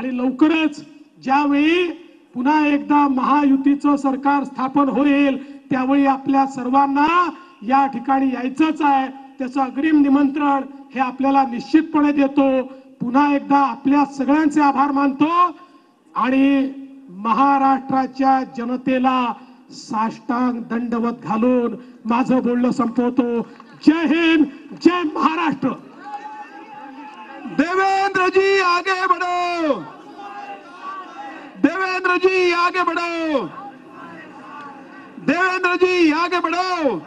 आणि लवकरच ज्यावेळी पुन्हा एकदा महायुतीचं सरकार स्थापन होईल त्यावेळी आपल्या सर्वांना या ठिकाणी यायचंच आहे। त्याचं अग्रिम निमंत्रण हे आपल्याला निश्चितपणे देतो। पुन्हा एकदा आपल्या सगळ्यांचे आभार मानतो आणि महाराष्ट्राच्या जनतेला साष्टांग दंडवत घालून माझं बोलणं संपवतो। जय हिंद, जय महाराष्ट्र। देवेंद्र जी आगे बढ़ो, देवेंद्र जी आगे बढ़ो, देवेंद्र जी आगे बढ़ो।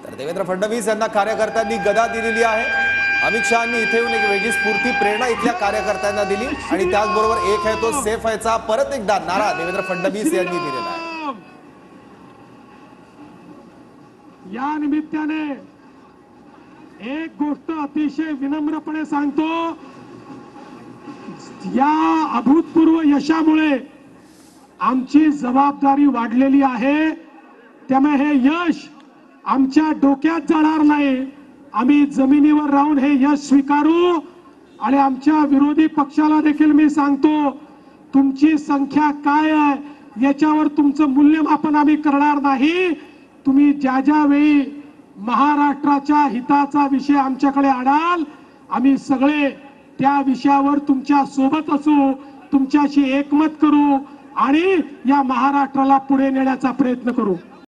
तर देवेंद्र फडणवीस यांना कार्यकर्त्यांनी गदा दिलेली आहे। अमित शहानी इथे येऊन एक वेगळी स्फूर्ती प्रेरणा इथल्या कार्यकर्त्यांना दिली आणि त्याचबरोबर एक आहे तो सेफ आहेचा परत एकदा नारा देवेंद्र फडणवीस यांनी दिलेला आहे। या निमित्ताने एक गोष्ट अतिशय विनम्रपणे सांगतो, या अभूतपूर्व यशामुळे आमची जबाबदारी वाढलेली आहे। त्यामुळे हे यश आमच्या डोक्यात जाणार नाही। आम्ही जमिनीवर राहून हे यश स्वीकारू आणि आमच्या विरोधी पक्षाला देखील मी सांगतो, तुमची संख्या काय आहे याच्यावर तुमचं मूल्यमापन आम्ही करणार नाही। तुम्ही ज्या ज्या वेळी महाराष्ट्राच्या हिताचा विषय आमच्याकडे आणाल आम्ही सगळे त्या विषयावर तुमच्या सोबत असू, तुमच्याशी एकमत करू आणि या महाराष्ट्राला पुढे नेण्याचा प्रयत्न करू।